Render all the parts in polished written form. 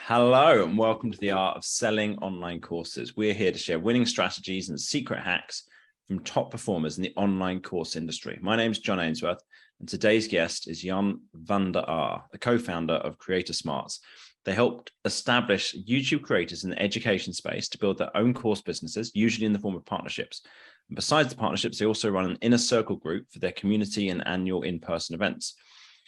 Hello and welcome to the Art of Selling Online Courses. We're here to share winning strategies and secret hacks from top performers in the online course industry. My name is John Ainsworth, and today's guest is Jan van der Aar, the co-founder of Creator Smarts. They helped establish YouTube creators in the education space to build their own course businesses, usually in the form of partnerships. And besides the partnerships, they also run an inner circle group for their community and annual in-person events.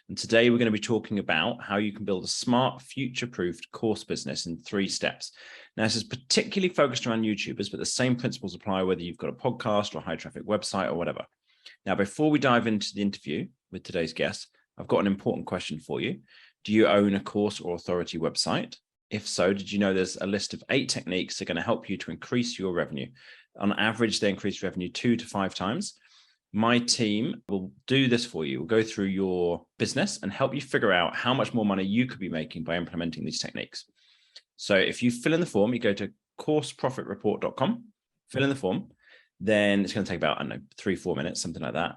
And today we're going to be talking about how you can build a smart, future-proofed course business in 3 steps. Now, this is particularly focused around YouTubers, but the same principles apply whether you've got a podcast or a high-traffic website or whatever. Now, before we dive into the interview with today's guest, I've got an important question for you. Do you own a course or authority website? If so, did you know there's a list of 8 techniques that are going to help you to increase your revenue? On average, they increase revenue 2 to 5 times. My team will do this for you. We'll go through your business and help you figure out how much more money you could be making by implementing these techniques. So if you fill in the form, you go to courseprofitreport.com, fill in the form, then it's going to take about, 3-4 minutes, something like that.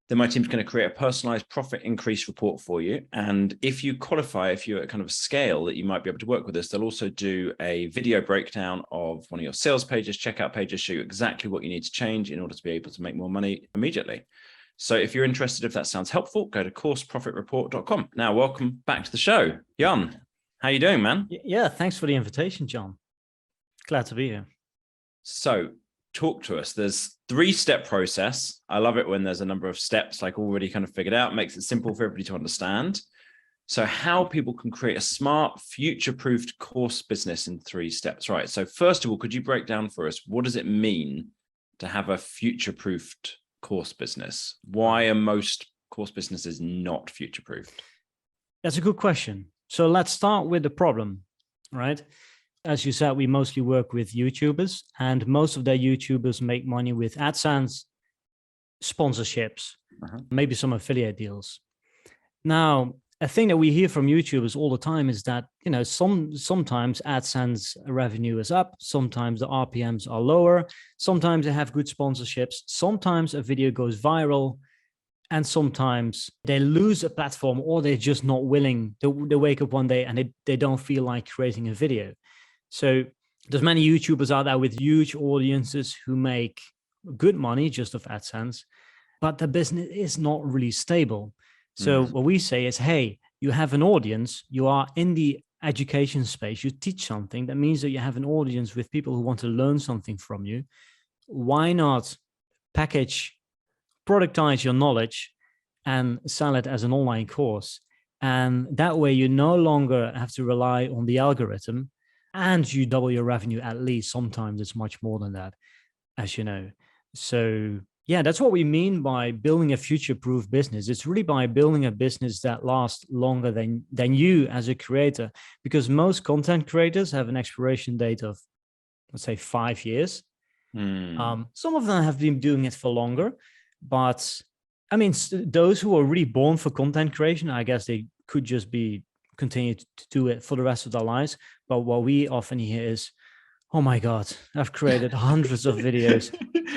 Then my team's going to create a personalized profit increase report for you. And if you qualify, if you're at kind of a scale that you might be able to work with us, they'll also do a video breakdown of one of your sales pages, checkout pages, show you exactly what you need to change in order to be able to make more money immediately. So if you're interested, if that sounds helpful, go to courseprofitreport.com. Now, welcome back to the show. Jan, how you doing, man? Yeah, thanks for the invitation, John. Glad to be here. So talk to us. There's 3-step process. I love it when there's a number of steps like already kind of figured out, makes it simple for everybody to understand. So how people can create a smart, future-proofed course business in 3 steps, right? So first of all, could you break down for us, what does it mean to have a future-proofed course business? Why are most course businesses not future-proofed? That's a good question. So let's start with the problem, right? As you said, we mostly work with YouTubers, and most of their YouTubers make money with AdSense, sponsorships, maybe some affiliate deals. Now, a thing that we hear from YouTubers all the time is that, sometimes AdSense revenue is up, sometimes the RPMs are lower, sometimes they have good sponsorships, sometimes a video goes viral, and sometimes they lose a platform or they're just not willing. They wake up one day and they don't feel like creating a video. So there's many YouTubers out there with huge audiences who make good money just off AdSense, but the business is not really stable. So what we say is, hey, you have an audience, you are in the education space, you teach something. That means that you have an audience with people who want to learn something from you. Why not productize your knowledge and sell it as an online course? And that way you no longer have to rely on the algorithm, and you double your revenue at least. Sometimes it's much more than that, as you know. So yeah, that's what we mean by building a future-proof business. It's really by building a business that lasts longer than you as a creator, because most content creators have an expiration date of, let's say, 5 years. Some of them have been doing it for longer, but I mean, those who are really born for content creation, I guess they could just continue to do it for the rest of their lives. But what we often hear is, oh my God, I've created hundreds of videos.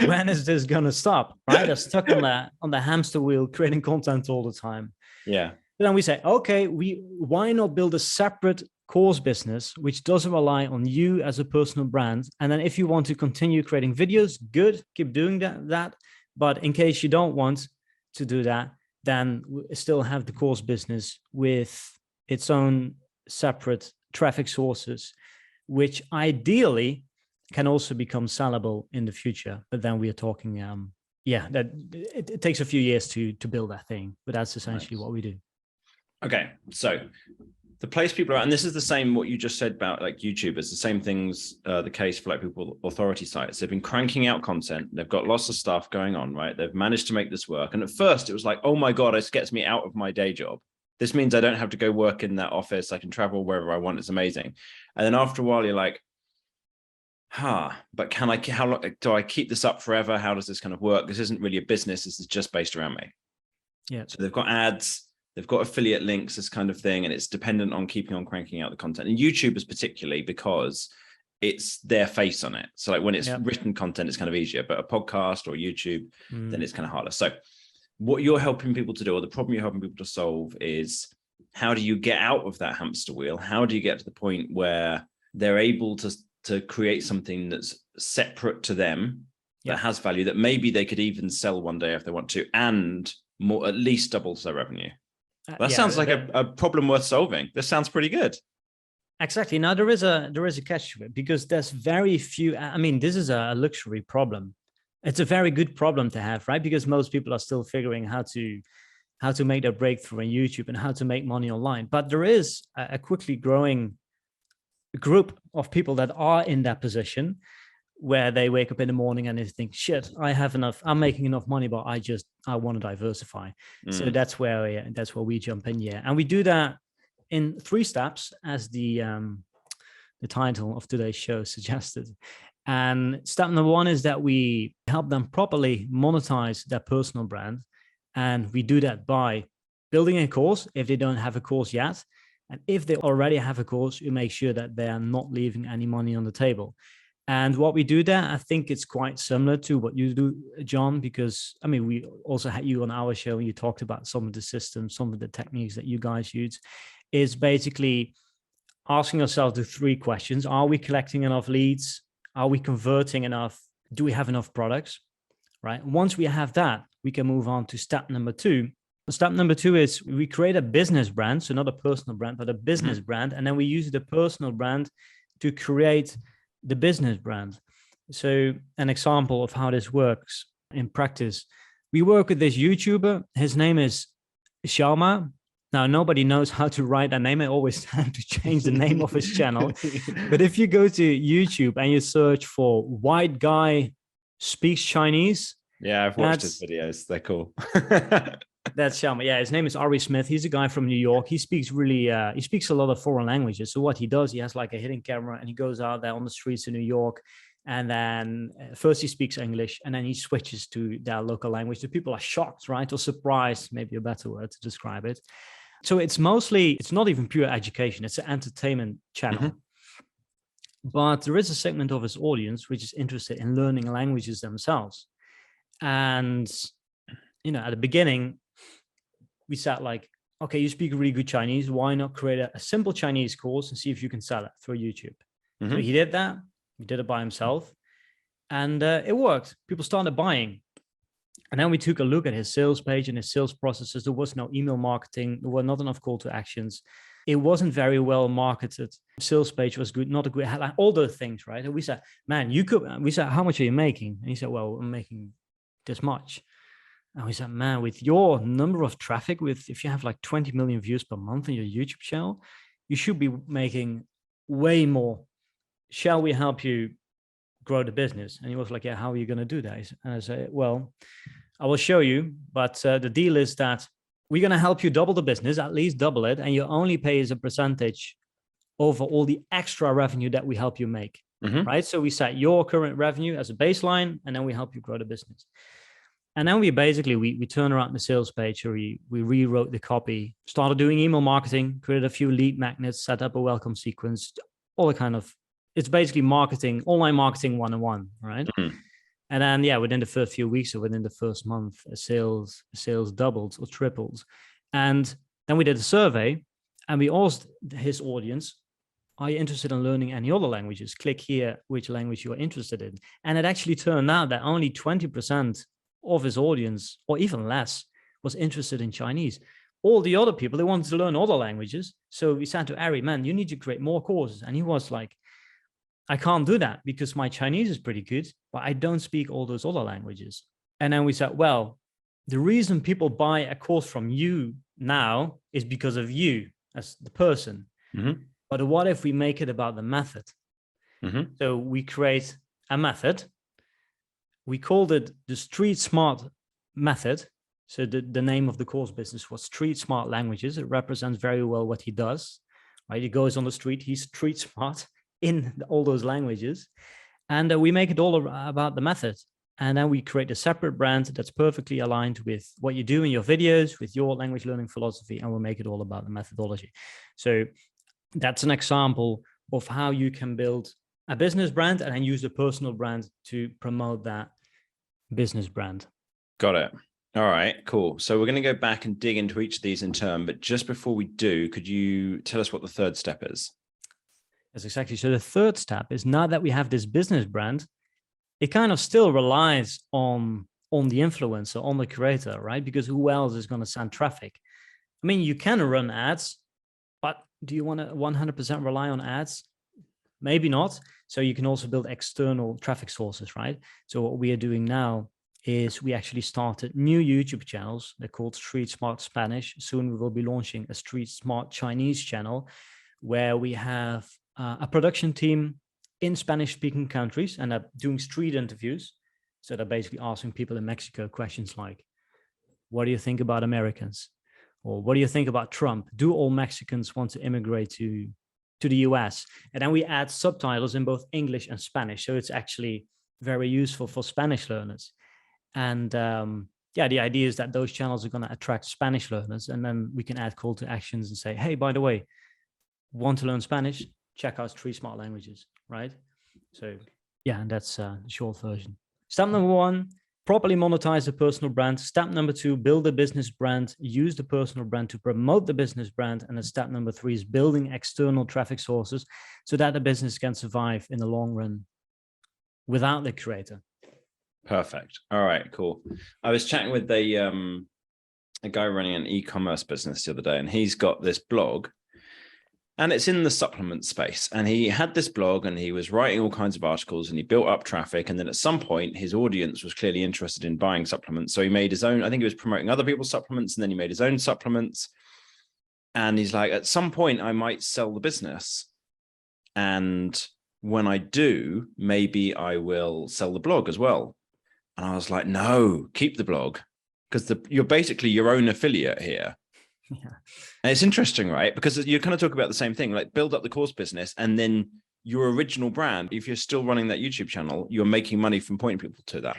When is this going to stop? Right? They're stuck on the hamster wheel, creating content all the time. Yeah. But then we say, okay, why not build a separate course business, which doesn't rely on you as a personal brand? And then if you want to continue creating videos, good, keep doing that. But in case you don't want to do that, then we still have the course business with its own separate traffic sources, which ideally can also become sellable in the future. But then we are talking, that it takes a few years to build that thing, but that's essentially what we do. Okay. So the place people are, and this is the same, what you just said about like YouTubers, the same thing's the case for like people, authority sites. They've been cranking out content. They've got lots of stuff going on, right? They've managed to make this work. And at first it was like, oh my God, this gets me out of my day job. This means I don't have to go work in that office. I can travel wherever I want. It's amazing. And then after a while, you're like, but how long do I keep this up forever? How does this kind of work? This isn't really a business. This is just based around me. Yeah. So they've got ads, they've got affiliate links, this kind of thing. And it's dependent on keeping on cranking out the content. And YouTubers particularly, because it's their face on it. So like when it's written content, it's kind of easier, but a podcast or YouTube, then it's kind of harder. So what you're helping people to do, or the problem you're helping people to solve, is how do you get out of that hamster wheel? How do you get to the point where they're able to create something that's separate to them, that has value, that maybe they could even sell one day if they want to, and more, at least doubles their revenue? That sounds like a problem worth solving. This sounds pretty good. Exactly. Now there is a catch to it, because there's very few. I mean, this is a luxury problem. It's a very good problem to have, right? Because most people are still figuring how to make their breakthrough on YouTube and how to make money online. But there is a quickly growing group of people that are in that position, where they wake up in the morning and they think, shit, I have enough, I'm making enough money, but I want to diversify. So that's where we jump in. Yeah. And we do that in 3 steps, as the title of today's show suggested. And step number 1 is that we help them properly monetize their personal brand. And we do that by building a course if they don't have a course yet. And if they already have a course, we make sure that they are not leaving any money on the table. And what we do there, I think it's quite similar to what you do, John, because I mean, we also had you on our show. You talked about some of the systems, some of the techniques that you guys use, is basically asking yourself the 3 questions. Are we collecting enough leads? Are we converting enough? Do we have enough products? Right. Once we have that, we can move on to step number 2. Step number 2 is we create a business brand. So not a personal brand, but a business brand. And then we use the personal brand to create the business brand. So an example of how this works in practice, we work with this YouTuber. His name is Sharma. Now, nobody knows how to write that name. I always have to change the name of his channel. But if you go to YouTube and you search for white guy speaks Chinese. Yeah, I've watched his videos. They're cool. That's Sharma. Yeah, his name is Ari Smith. He's a guy from New York. He speaks he speaks a lot of foreign languages. So what he does, he has like a hidden camera and he goes out there on the streets of New York. And then first he speaks English and then he switches to their local language. The people are shocked, right? Or surprised, maybe a better word to describe it. So it's not even pure education. It's an entertainment channel. But there is a segment of his audience which is interested in learning languages themselves. And, you know, at the beginning, we sat like, okay, you speak really good Chinese. Why not create a simple Chinese course and see if you can sell it through YouTube? So he did that. He did it by himself. And it worked. People started buying. And then we took a look at his sales page and his sales processes. There was no email marketing. There were not enough call to actions. It wasn't very well marketed. Sales page was good, not a good headline, all those things, right? And we said, man, we said, how much are you making? And he said, well, I'm making this much. And we said, man, with your number of traffic, if you have like 20 million views per month on your YouTube channel, you should be making way more. Shall we help you grow the business? And he was like, yeah, how are you going to do that? And I said, well, I will show you. But the deal is that we're going to help you double the business, at least double it. And you only pay as a percentage over all the extra revenue that we help you make. Right? So we set your current revenue as a baseline, and then we help you grow the business. And then we basically, we turn around the sales page, or we rewrote the copy, started doing email marketing, created a few lead magnets, set up a welcome sequence, all the kind of, it's basically marketing, online marketing 101, right? And then, yeah, within the first few weeks or within the first month, sales doubled or tripled. And then we did a survey and we asked his audience, are you interested in learning any other languages? Click here which language you are interested in. And it actually turned out that only 20% of his audience, or even less, was interested in Chinese. All the other people, they wanted to learn other languages. So we said to Ari, man, you need to create more courses. And he was like, I can't do that because my Chinese is pretty good, but I don't speak all those other languages. And then we said, well, the reason people buy a course from you now is because of you as the person. But what if we make it about the method? So we create a method. We called it the Street Smart Method. So the name of the course business was Street Smart Languages. It represents very well what he does, right? He goes on the street, he's street smart in all those languages. And we make it all about the method. And then we create a separate brand that's perfectly aligned with what you do in your videos, with your language learning philosophy, and we'll make it all about the methodology. So that's an example of how you can build a business brand and then use the personal brand to promote that business brand. Got it. All right, cool. So we're going to go back and dig into each of these in turn. But just before we do, could you tell us what the third step is? Yes, exactly. So the third step is, now that we have this business brand, it kind of still relies on the influencer, on the creator, right? Because who else is going to send traffic? I mean, you can run ads, but do you want to 100% rely on ads? Maybe not. So you can also build external traffic sources, right? So what we are doing now is we actually started new YouTube channels. They're called Street Smart Spanish. Soon we will be launching a Street Smart Chinese channel where we have a production team in Spanish speaking countries and are doing street interviews. So they're basically asking people in Mexico questions like, what do you think about Americans? Or what do you think about Trump? Do all Mexicans want to immigrate to the US? And then we add subtitles in both English and Spanish. So it's actually very useful for Spanish learners. And yeah, the idea is that those channels are going to attract Spanish learners. And then we can add call to actions and say, hey, by the way, want to learn Spanish? Check out Street Smart Languages, right? So yeah, and that's the short version. Step number 1, properly monetize the personal brand. Step number 2, build a business brand, use the personal brand to promote the business brand. And then step number 3 is building external traffic sources so that the business can survive in the long run without the creator. Perfect. All right, cool. I was chatting with a guy running an e-commerce business the other day, and he's got this blog, and it's in the supplement space. And he had this blog and he was writing all kinds of articles and he built up traffic. And then at some point, his audience was clearly interested in buying supplements. So he made his own, I think he was promoting other people's supplements, and then he made his own supplements. And he's like, at some point, I might sell the business. And when I do, maybe I will sell the blog as well. And I was like, no, keep the blog, because you're basically your own affiliate here. Yeah. And it's interesting, right? Because you kind of talk about the same thing, like build up the course business, and then your original brand, if you're still running that YouTube channel, you're making money from pointing people to that.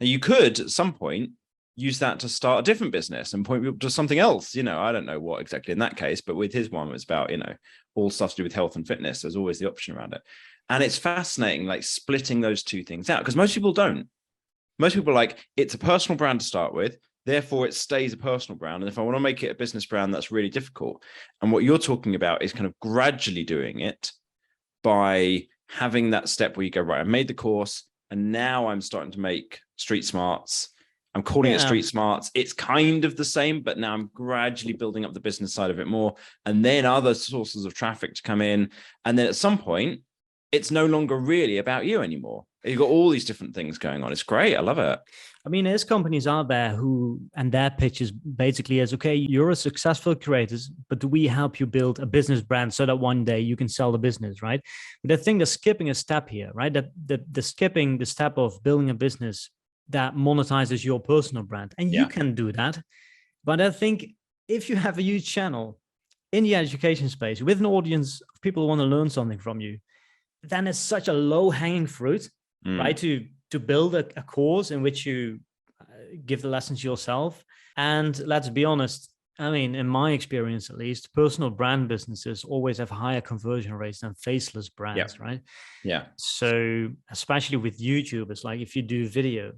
And you could at some point use that to start a different business and point people to something else. I don't know what exactly in that case, but with his one, it was about, all stuff to do with health and fitness. There's always the option around it. And it's fascinating, like splitting those two things out, because most people don't. Most people are like, it's a personal brand to start with, therefore it stays a personal brand. And if I want to make it a business brand, that's really difficult. And what you're talking about is kind of gradually doing it by having that step where you go, right, I made the course and now I'm starting to make Street Smarts. I'm calling it Street Smarts. It's kind of the same, but now I'm gradually building up the business side of it more. And then other sources of traffic to come in. And then at some point, it's no longer really about you anymore. You've got all these different things going on. It's great. I love it. I mean, there's companies out there and their pitch is basically as, okay, you're a successful creator, but do we help you build a business brand so that one day you can sell the business, right? But I think they're skipping a step here, right? They're skipping the step of building a business that monetizes your personal brand. And you can do that. But I think if you have a huge channel in the education space with an audience of people who want to learn something from you, then it's such a low-hanging fruit, right? To build a course in which you give the lessons yourself. And let's be honest, I mean, in my experience, at least, personal brand businesses always have higher conversion rates than faceless brands, right? Yeah. So especially with YouTube, it's like if you do video,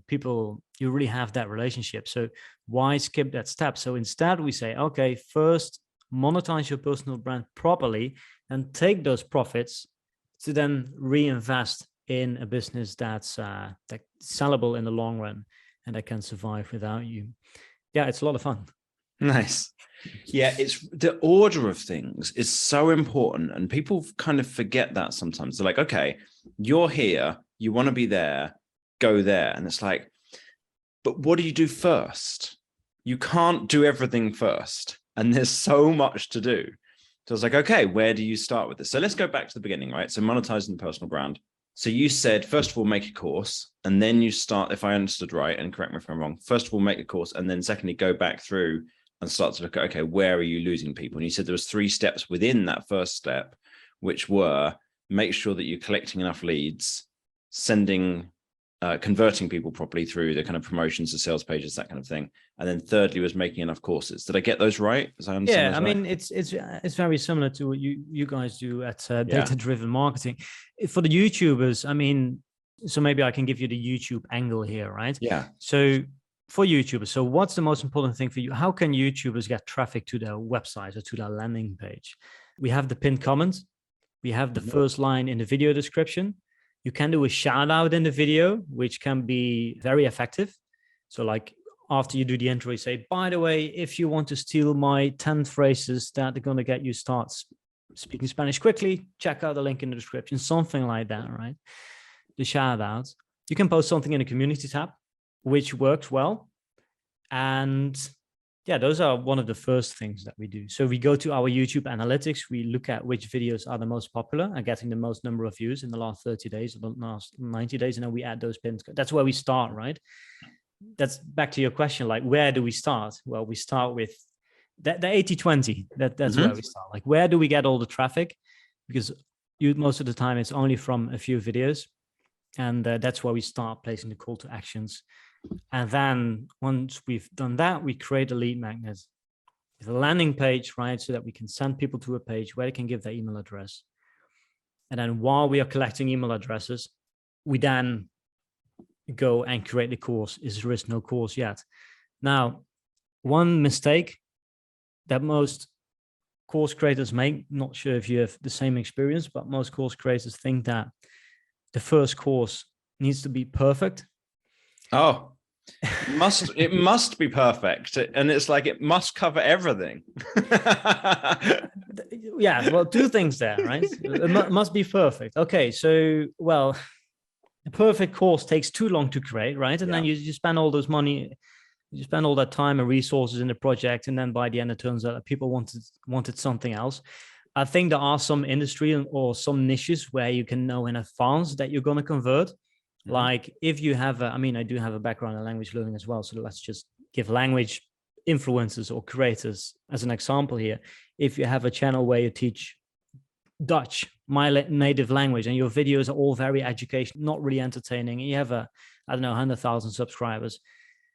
you really have that relationship. So why skip that step? So instead we say, okay, first monetize your personal brand properly and take those profits to then reinvest in a business that's sellable in the long run and that can survive without you. Yeah, it's a lot of fun. Nice. Yeah, it's the order of things is so important, and people kind of forget that sometimes. They're like, okay, you're here, you want to be there, go there. And it's like, but what do you do first? You can't do everything first, and there's so much to do. So I was like, okay, where do you start with this? So let's go back to the beginning, right? So monetizing the personal brand. So you said, first of all, make a course, and then you start, if I understood right, and correct me if I'm wrong, first of all, make a course, and then secondly, go back through and start to look at, okay, where are you losing people? And you said there was 3 steps within that first step, which were make sure that you're collecting enough leads, converting people properly through the kind of promotions to sales pages, that kind of thing. And then thirdly was making enough courses. Did I get those right? As I understand Yeah, I right? mean, it's very similar to what you guys do at Data-Driven Marketing. For the YouTubers, I mean, so maybe I can give you the YouTube angle here, right? Yeah. So for YouTubers, so what's the most important thing for you? How can YouTubers get traffic to their website or to their landing page? We have the pinned comment. We have the first line in the video description. You can do a shout out in the video, which can be very effective. So like after you do the intro, you say, by the way, if you want to steal my 10 phrases that are going to get you start speaking Spanish quickly, check out the link in the description, something like that, right? The shout out. You can post something in the community tab, which works well. And yeah, those are one of the first things that we do. So we go to our YouTube analytics. We look at which videos are the most popular and getting the most number of views in the last 30 days or the last 90 days. And then we add those pins. That's where we start, right? That's back to your question. Like, where do we start? Well, we start with the 80-20. That's where we start. Like, where do we get all the traffic? Because most of the time it's only from a few videos. And that's where we start placing the call to actions. And then once we've done that, we create a lead magnet with a landing page, right? So that we can send people to a page where they can give their email address. And then while we are collecting email addresses, we then go and create the course. There is no course yet. Now, one mistake that most course creators make, not sure if you have the same experience, but most course creators think that the first course needs to be perfect. Oh, it must be perfect. And it's like, it must cover everything. Yeah, well, two things there, right? It must be perfect. Okay, so, well, a perfect course takes too long to create, right? And then you spend all those money, you spend all that time and resources in the project. And then by the end, it turns out that people wanted something else. I think there are some industry or some niches where you can know in advance that you're going to convert. Like if you have, I do have a background in language learning as well. So let's just give language influencers or creators as an example here. If you have a channel where you teach Dutch, my native language, and your videos are all very educational, not really entertaining, and you have 100,000 subscribers,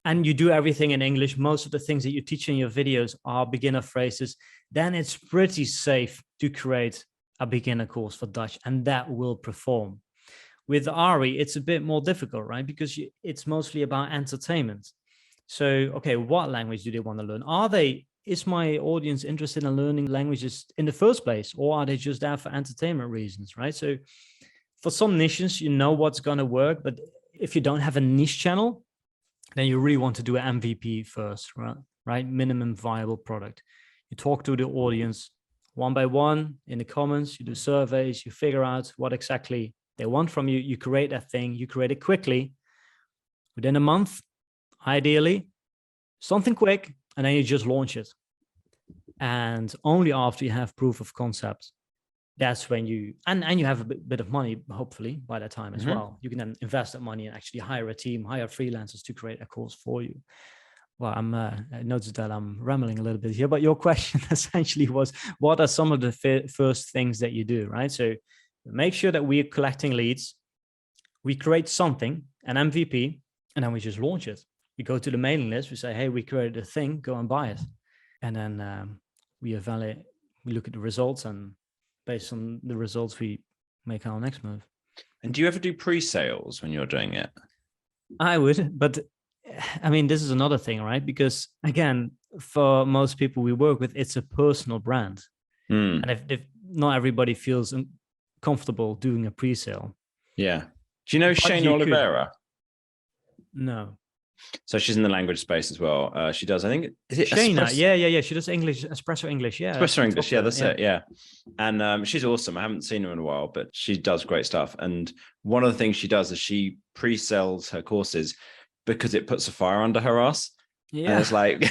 and you do everything in English, most of the things that you teach in your videos are beginner phrases, then it's pretty safe to create a beginner course for Dutch, and that will perform. With Ari, it's a bit more difficult, right? Because it's mostly about entertainment. So, okay, what language do they want to learn? Is my audience interested in learning languages in the first place, or are they just there for entertainment reasons, right? So for some niches, you know what's going to work, but if you don't have a niche channel, then you really want to do an MVP first, right? Minimum viable product. You talk to the audience one by one in the comments, you do surveys, you figure out what exactly they want from you. You create that thing, you create it quickly within a month, ideally, something quick, and then you just launch it. And only after you have proof of concept, that's when you have a bit of money, hopefully, by that time as well. You can then invest that money and actually hire a team, hire freelancers to create a course for you. Well, I noticed that I'm rambling a little bit here, but your question essentially was, what are some of the first things that you do, right? So make sure that we're collecting leads. We create something, an MVP, and then we just launch it. We go to the mailing list. We say, hey, we created a thing, go and buy it. And then we evaluate, we look at the results, and based on the results, we make our next move. And do you ever do pre-sales when you're doing it? I would, but I mean, this is another thing, right? Because again, for most people we work with, it's a personal brand. And if not everybody feels comfortable doing a pre-sale. Yeah. Do you know Shane Oliveira? No. So she's in the language space as well. She does, I think, is it Shayna? Yeah. She does English, espresso English. Yeah. Espresso English. Yeah, that's it. Yeah. And she's awesome. I haven't seen her in a while, but she does great stuff. And one of the things she does is she pre-sells her courses because it puts a fire under her ass. Yeah. And it's like,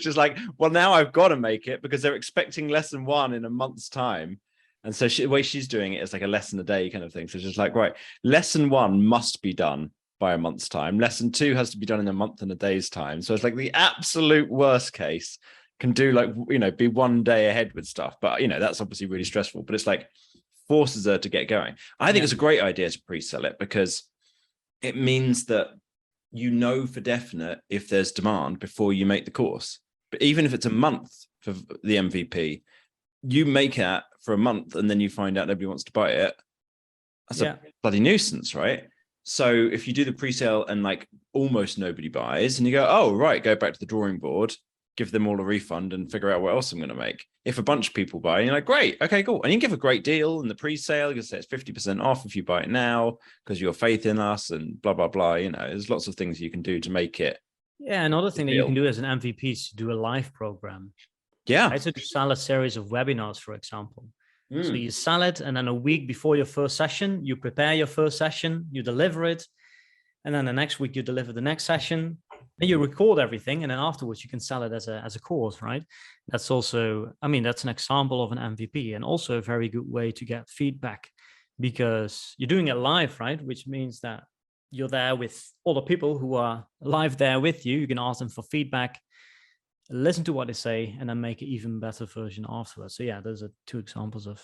she's like, well, now I've got to make it because they're expecting lesson 1 in a month's time. And so the way she's doing it is like a lesson a day kind of thing. So she's like, right, lesson 1 must be done by a month's time. Lesson 2 has to be done in a month and a day's time. So it's like the absolute worst case can do like, be one day ahead with stuff. But, that's obviously really stressful, but it's like forces her to get going. I think it's a great idea to pre-sell it because it means that for definite if there's demand before you make the course. But even if it's a month for the MVP, you make it for a month and then you find out nobody wants to buy it. That's a bloody nuisance, right? So if you do the pre-sale and like almost nobody buys, and you go, oh, right, go back to the drawing board, give them all a refund and figure out what else I'm going to make. If a bunch of people buy, you're like, great, okay, cool. And you give a great deal in the pre-sale. You can say it's 50% off if you buy it now because you have faith in us and blah, blah, blah. You know, there's lots of things you can do to make it. Yeah, another thing that you can do as an MVP is to do a live program. Yeah. Right? So to sell a series of webinars, for example. So you sell it, and then a week before your first session, you prepare your first session, you deliver it, and then the next week you deliver the next session, and you record everything, and then afterwards you can sell it as a course, right? That's also, I mean, that's an example of an MVP, and also a very good way to get feedback because you're doing it live, right? Which means that you're there with all the people who are live there with you. You can ask them for feedback, listen to what they say, and then make an even better version afterwards. So yeah, those are two examples of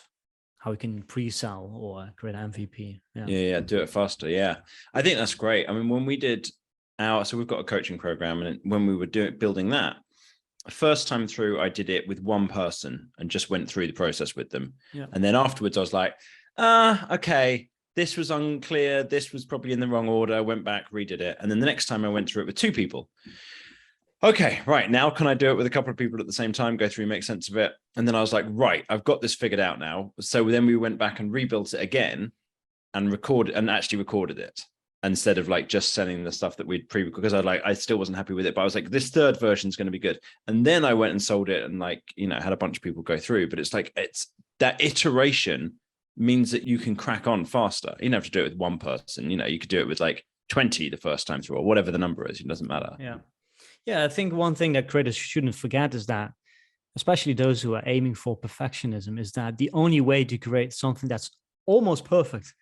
how we can pre-sell or create an MVP. Yeah, do it faster. Yeah, I think that's great. I mean, when we did so we've got a coaching program, and when we were building that, first time through, I did it with one person and just went through the process with them. Yeah. And then afterwards I was like, okay, this was unclear. This was probably in the wrong order. I went back, redid it. And then the next time I went through it with two people. Okay, right, now can I do it with a couple of people at the same time, go through, make sense of it? And then I was like, right, I've got this figured out now. So then we went back and rebuilt it again and actually recorded it instead of like just selling the stuff that we'd because I still wasn't happy with it, but I was like, this third version is going to be good. And then I went and sold it and like, you know, had a bunch of people go through, but it's like, it's that iteration means that you can crack on faster. You don't have to do it with one person, you know, you could do it with like 20 the first time through or whatever the number is, it doesn't matter. Yeah, I think one thing that creators shouldn't forget is that, especially those who are aiming for perfectionism, is that the only way to create something that's almost perfect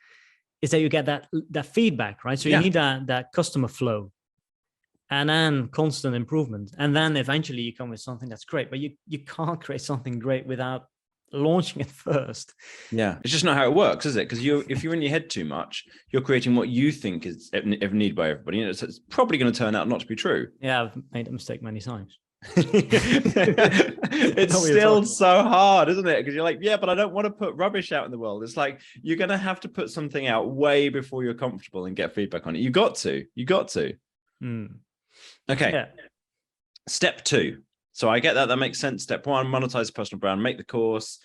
is that you get that feedback, right? So you need that customer flow and then constant improvement. And then eventually you come with something that's great, but you can't create something great without launching it first. Yeah, it's just not how it works, is it? Because if you're in your head too much, you're creating what you think is needed by everybody. You know, so it's probably going to turn out not to be true. Yeah, I've made a mistake many times. It's still so hard, isn't it? Because you're like, yeah, but I don't want to put rubbish out in the world. It's like you're going to have to put something out way before you're comfortable and get feedback on it. You got to. Okay. Yeah. Step 2. So I get that makes sense. Step 1, monetize a personal brand, make the course,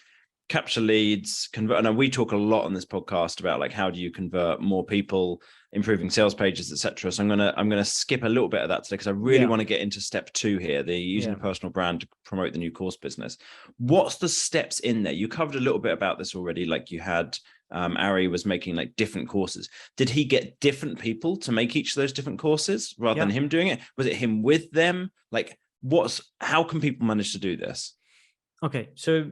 capture leads, convert. And we talk a lot on this podcast about like how do you convert more people, improving sales pages, etc. So I'm gonna skip a little bit of that today because I really want to get into step 2 here. The using a personal brand to promote the new course business. What's the steps in there? You covered a little bit about this already. Like you had Ari was making like different courses. Did he get different people to make each of those different courses rather than him doing it? Was it him with them? Like how can people manage to do this? Okay, so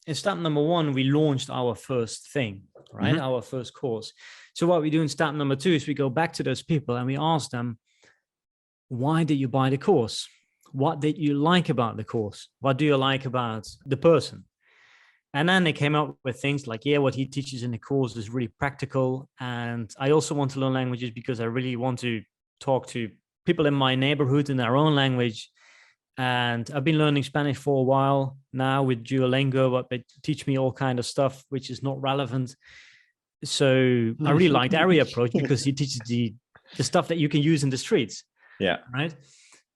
in step number 1, we launched our first thing, right? Mm-hmm. Our first course. So what we do in step number 2 is we go back to those people and we ask them, why did you buy the course? What did you like about the course? What do you like about the person? And then they came up with things like, what he teaches in the course is really practical. And I also want to learn languages because I really want to talk to people in my neighborhood in their own language. And I've been learning Spanish for a while now with Duolingo, but they teach me all kind of stuff, which is not relevant. So I really liked Ari approach because he teaches the stuff that you can use in the streets. Yeah. Right.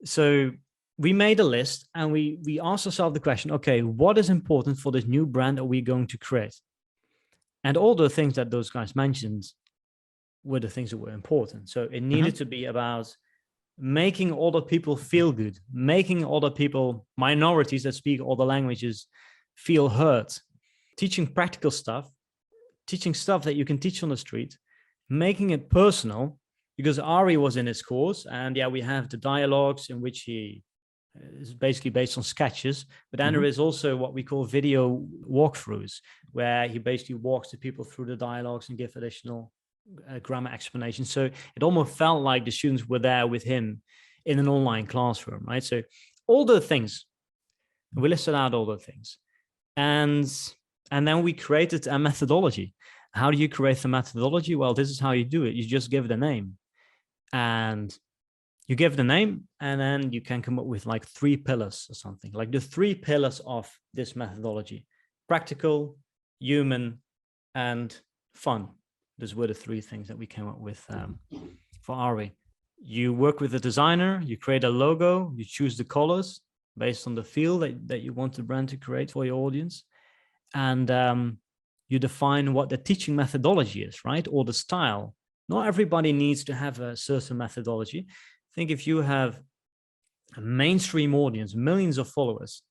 So we made a list and we asked ourselves the question, okay, what is important for this new brand that we're going to create? And all the things that those guys mentioned were the things that were important. So it needed to be about making other people feel good, making other people, minorities that speak other languages, feel heard, teaching practical stuff, teaching stuff that you can teach on the street, making it personal, because Ari was in his course, and we have the dialogues in which he is basically based on sketches, but then there is also what we call video walkthroughs, where he basically walks the people through the dialogues and give additional grammar explanation. So it almost felt like the students were there with him in an online classroom, right? So all the things, we listed out all the things. And then we created a methodology. How do you create the methodology? Well, this is how you do it. You just give it a name. And you give the name, and then you can come up with like 3 pillars or something, like the 3 pillars of this methodology: practical, human, and fun. Those were the three things that we came up with for Ari. You work with a designer, you create a logo, you choose the colors based on the feel that you want the brand to create for your audience. And you define what the teaching methodology is, right? Or the style. Not everybody needs to have a certain methodology. I think if you have a mainstream audience, millions of followers,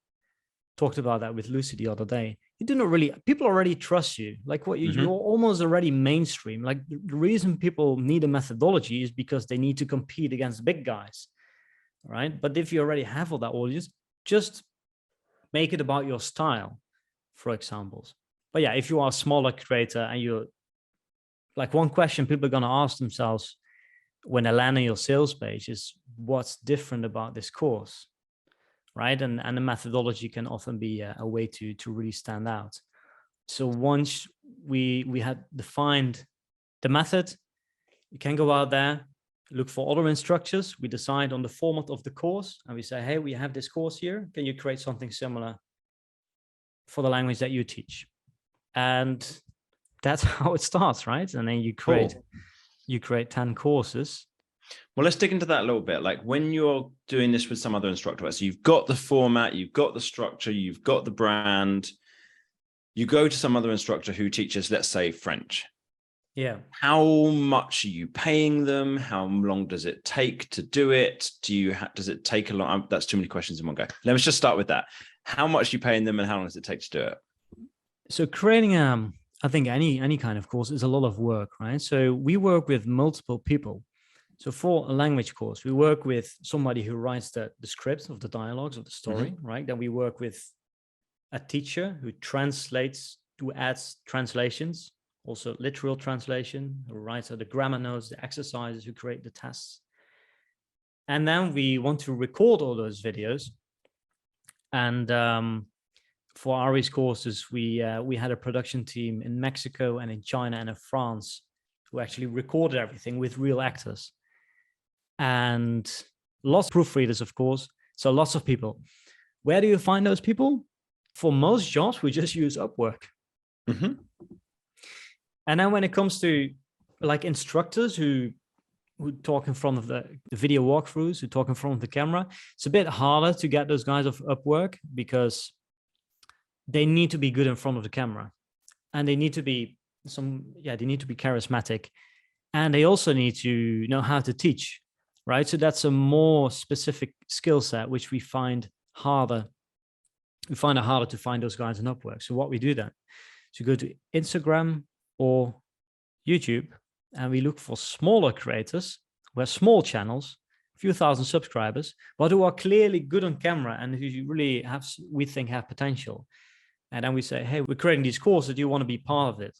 talked about that with Lucy the other day, you do not really, people already trust you. Like what you're almost already mainstream. Like the reason people need a methodology is because they need to compete against big guys, right? But if you already have all that audience, just make it about your style, for examples. But yeah, if you are a smaller creator and you're like, one question people are going to ask themselves when they land on your sales page is, what's different about this course, right? And the methodology can often be a way to really stand out. So once we had defined the method, you can go out there, look for other instructors. We decide on the format of the course and we say, hey, we have this course here. Can you create something similar for the language that you teach? And that's how it starts, right? And then you create, you create 10 courses. Well, let's dig into that a little bit. Like when you're doing this with some other instructor, so you've got the format, you've got the structure, you've got the brand, you go to some other instructor who teaches, let's say, French. Yeah. How much are you paying them? How long does it take to do it? Does it take a long? That's too many questions in one go. Let's just start with that. How much are you paying them and how long does it take to do it? So creating, I think any kind of course is a lot of work, right? So we work with multiple people. So for a language course, we work with somebody who writes the scripts of the dialogues of the story, right? Then we work with a teacher who translates, who adds translations, also literal translation, who writes the grammar notes, the exercises, who create the tests. And then we want to record all those videos. And for Ari's courses, we had a production team in Mexico and in China and in France who actually recorded everything with real actors. And lots of proofreaders, of course. So lots of people. Where do you find those people? For most jobs, we just use Upwork. And then when it comes to like instructors who talk in front of the video walkthroughs, who talk in front of the camera, it's a bit harder to get those guys of Upwork because they need to be good in front of the camera, and they need to be they need to be charismatic, and they also need to know how to teach, right? So that's a more specific skill set, which we find harder. We find it harder to find those guys in Upwork. So what we do then, so go to Instagram or YouTube, and we look for smaller creators who have small channels, a few thousand subscribers, but who are clearly good on camera and who really have, we think, have potential. And then we say, hey, we're creating these courses. Do you want to be part of it?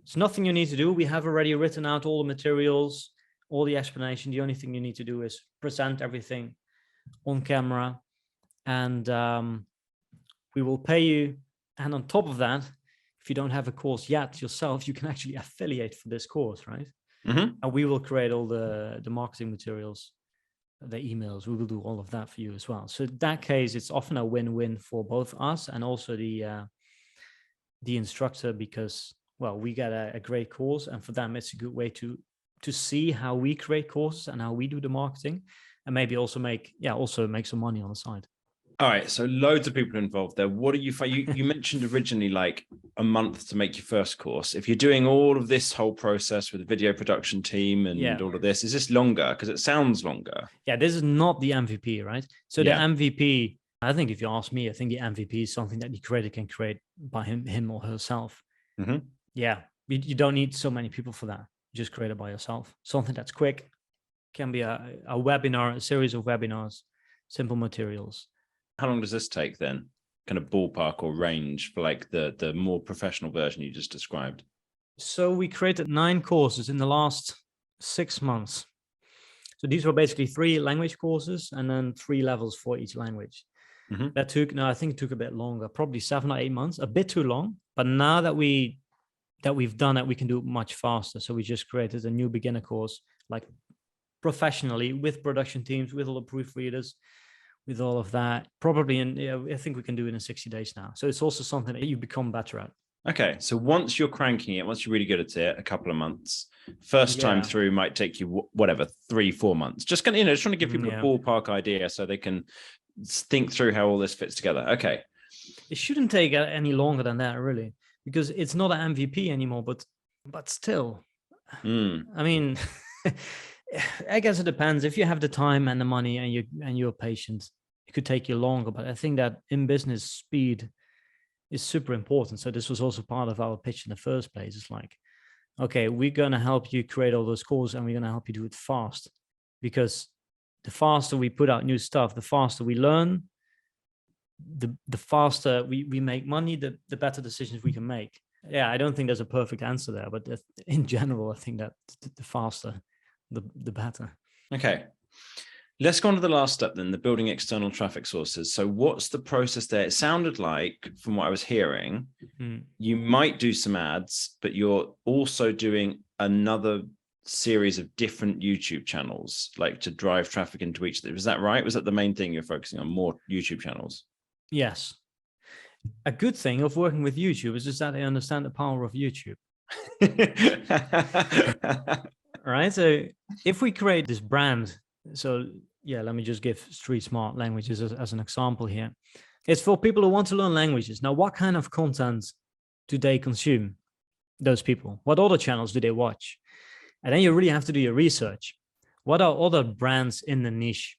It's nothing you need to do. We have already written out all the materials, all the explanation. The only thing you need to do is present everything on camera, and we will pay you. And on top of that, if you don't have a course yet yourself, you can actually affiliate for this course, right? And we will create all the marketing materials, the emails. We will do all of that for you as well. So in that case, it's often a win-win for both us and also the instructor, because, well, we get a great course, and for them, it's a good way to see how we create courses and how we do the marketing, and maybe also make some money on the side. All right, so loads of people involved there. What do you find? You mentioned originally like a month to make your first course. If you're doing all of this whole process with the video production team and all of this, is this longer? Because it sounds longer. Yeah, this is not the MVP, right? So the MVP, I think if you ask me, I think the MVP is something that the creator can create by him or herself. Yeah, you don't need so many people for that. You just create it by yourself. Something that's quick, can be a webinar, a series of webinars, simple materials. How long does this take then? Kind of ballpark or range for like the more professional version you just described? So we created 9 courses in the last 6 months. So these were basically 3 language courses and then 3 levels for each language. That took, I think it took a bit longer, probably 7 or 8 months, a bit too long. But now that we've done it, we can do it much faster. So we just created a new beginner course, like professionally, with production teams, with all the proofreaders, with all of that, probably I think we can do it in 60 days now. So it's also something that you become better at. Okay. So once you're cranking it, once you're really good at it, a couple of months, first time through might take you whatever, 3-4 months. Just kind of, just trying to give people a ballpark idea so they can think through how all this fits together. Okay. It shouldn't take any longer than that, really, because it's not an MVP anymore, but still, I mean, I guess it depends. If you have the time and the money and you're patient, it could take you longer. But I think that in business, speed is super important. So this was also part of our pitch in the first place. It's like, okay, we're going to help you create all those courses and we're going to help you do it fast, because the faster we put out new stuff, the faster we learn, the faster we make money, the better decisions we can make. Yeah, I don't think there's a perfect answer there, but in general, I think that the faster, the better. Okay. Let's go on to the last step then, the building external traffic sources. So what's the process there? It sounded like, from what I was hearing, you might do some ads, but you're also doing another series of different YouTube channels, like to drive traffic into each. Was that right? Was that the main thing you're focusing on, more YouTube channels? Yes. A good thing of working with YouTubers is that they understand the power of YouTube. Right? So if we create this brand, so yeah, let me just give Street Smart Languages as an example here. It's for people who want to learn languages. Now, what kind of content do they consume, those people? What other channels do they watch? And then you really have to do your research. What are other brands in the niche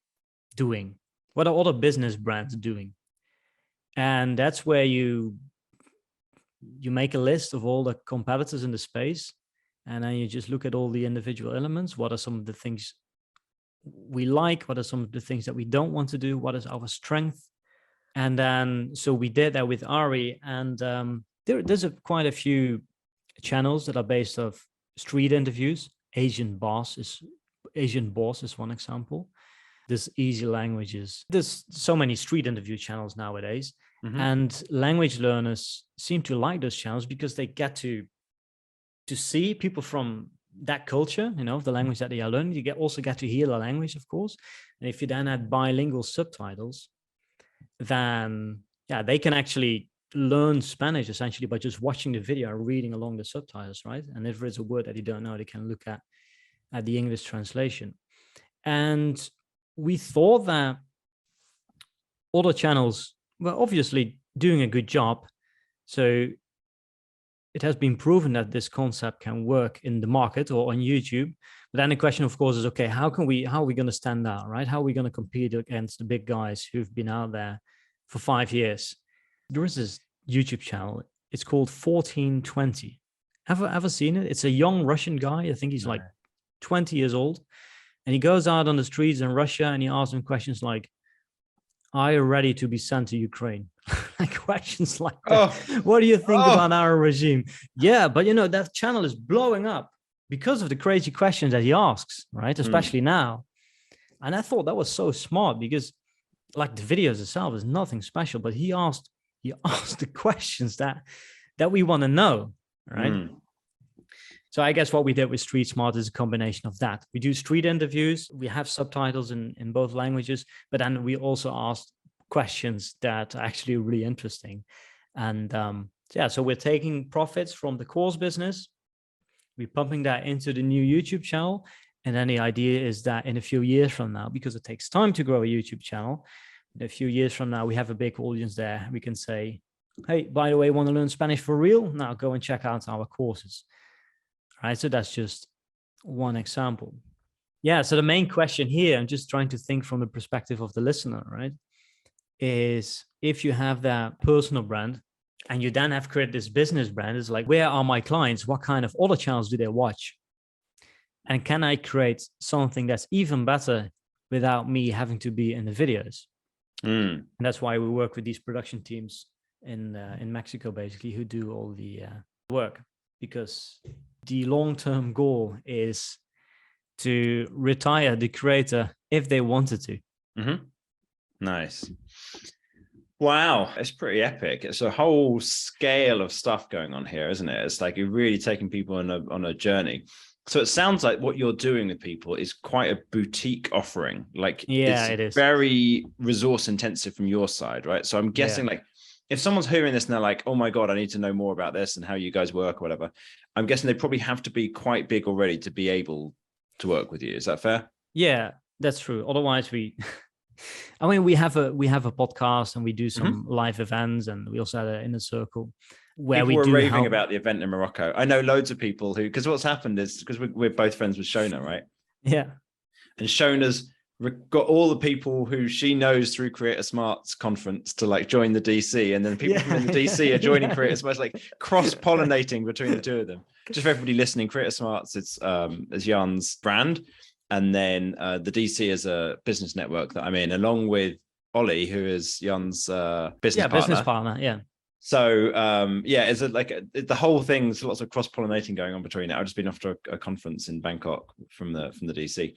doing? What are other business brands doing? And that's where you make a list of all the competitors in the space. And then you just look at all the individual elements. What are some of the things we like? What are some of the things that we don't want to do? What is our strength? And then, so we did that with Ari, and there's quite a few channels that are based off street interviews. Asian Boss is one example. There's Easy Languages. There's so many street interview channels nowadays. And language learners seem to like those channels because they get to see people from that culture, the language that they are learning. You also get to hear the language, of course. And if you then add bilingual subtitles, then yeah, they can actually learn Spanish essentially by just watching the video and reading along the subtitles, right? And if there's a word that they don't know, they can look at the English translation. And we thought that other channels were obviously doing a good job. So it has been proven that this concept can work in the market or on YouTube. But then the question, of course, is, okay, how are we going to stand out, right? How are we going to compete against the big guys who've been out there for 5 years? There is this YouTube channel. It's called 1420. Ever seen it? It's a young Russian guy. I think he's like 20 years old. And he goes out on the streets in Russia and he asks them questions like, are you ready to be sent to Ukraine? Like questions like that. What do you think about our regime? Yeah, but that channel is blowing up because of the crazy questions that he asks, right? Especially now. And I thought that was so smart because like the videos itself is nothing special, but he asked the questions that we want to know, right? So I guess what we did with Street Smart is a combination of that. We do street interviews. We have subtitles in both languages, but then we also asked questions that are actually really interesting. And so we're taking profits from the course business. We're pumping that into the new YouTube channel. And then the idea is that in a few years from now, because it takes time to grow a YouTube channel, in a few years from now, we have a big audience there. We can say, hey, by the way, want to learn Spanish for real? Now go and check out our courses. Right, so that's just one example. Yeah, so the main question here, I'm just trying to think from the perspective of the listener, right, is if you have that personal brand and you then have created this business brand, it's like, where are my clients? What kind of other channels do they watch? And can I create something that's even better without me having to be in the videos? And that's why we work with these production teams in Mexico, basically, who do all the work, because the long-term goal is to retire the creator if they wanted to. Nice. Wow, it's pretty epic. It's a whole scale of stuff going on here, isn't it? It's like you're really taking people on a journey. So it sounds like what you're doing with people is quite a boutique offering. Like, yeah, it is very resource intensive from your side, right? So I'm guessing like if someone's hearing this and they're like, oh my God, I need to know more about this and how you guys work or whatever, I'm guessing they probably have to be quite big already to be able to work with you. Is that fair? Yeah, that's true. Otherwise, I mean, we have a podcast and we do some live events, and we also had an inner circle where People we were do raving help. about the event in Morocco. I know loads of people who, because what's happened is because we're both friends with Shona, right? Yeah. And Shona's got all the people who she knows through Creator Smart's conference to like join the DC, and then people from the DC are joining Creator Smart's, like cross-pollinating between the two of them. Just for everybody listening, Creator Smart's it's Jan's brand, and then the DC is a business network that I'm in, along with Ollie, who is Jan's business partner. Yeah. So it's the whole thing. There's lots of cross-pollinating going on between it. I've just been off to a conference in Bangkok from the DC.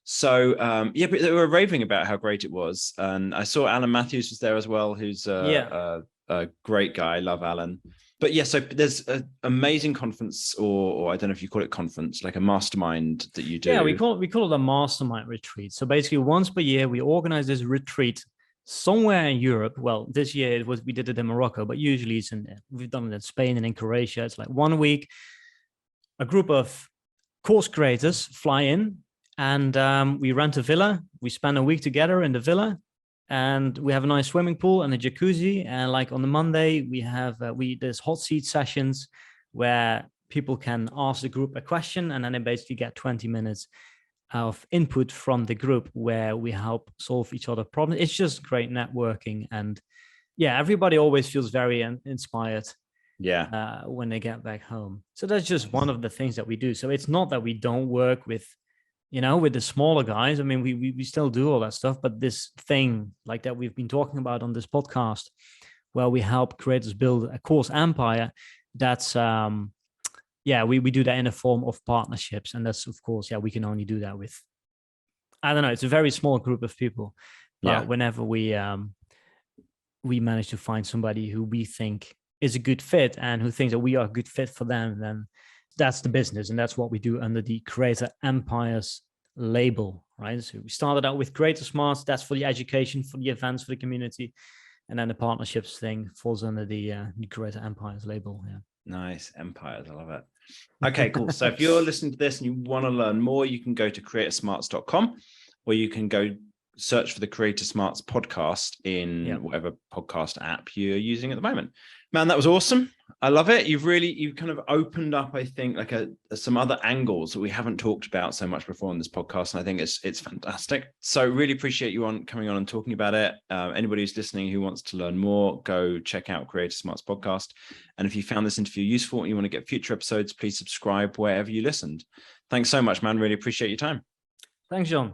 So but they were raving about how great it was, and I saw Alan Matthews was there as well, who's a great guy. I love Alan. But yeah, so there's an amazing conference, or I don't know if you call it conference, like a mastermind that you do. Yeah, we call it a mastermind retreat. So basically, once per year, we organize this retreat somewhere in Europe. Well, this year we did it in Morocco, but usually we've done it in Spain and in Croatia. It's like 1 week. A group of course creators fly in, and we rent a villa. We spend a week together in the villa, and we have a nice swimming pool and a jacuzzi. And like on the Monday, we have there's hot seat sessions where people can ask the group a question, and then they basically get 20 minutes of input from the group where we help solve each other's problems. It's just great networking, and yeah, everybody always feels very inspired. Yeah. When they get back home. So that's just one of the things that we do. So it's not that we don't work with the smaller guys. I mean, we still do all that stuff, but this thing like that we've been talking about on this podcast, where we help creators build a course empire, that's we do that in a form of partnerships. And that's, of course, we can only do that with, I don't know, it's a very small group of people. But whenever we manage to find somebody who we think is a good fit and who thinks that we are a good fit for them, then that's the business. And that's what we do under the Creator Empires label, right? So we started out with Creator Smarts. That's for the education, for the events, for the community. And then the partnerships thing falls under the Creator Empires label. Yeah. Nice. Empires. I love it. Okay, cool. So if you're listening to this and you want to learn more, you can go to creatorsmarts.com, or you can go search for the Creator Smarts podcast in whatever podcast app you're using at the moment. Man, that was awesome. I love it. You've kind of opened up, I think, like some other angles that we haven't talked about so much before on this podcast. And I think it's fantastic. So really appreciate you coming on and talking about it. Anybody who's listening who wants to learn more, go check out Creator Smarts podcast. And if you found this interview useful and you want to get future episodes, please subscribe wherever you listened. Thanks so much, man. Really appreciate your time. Thanks, John.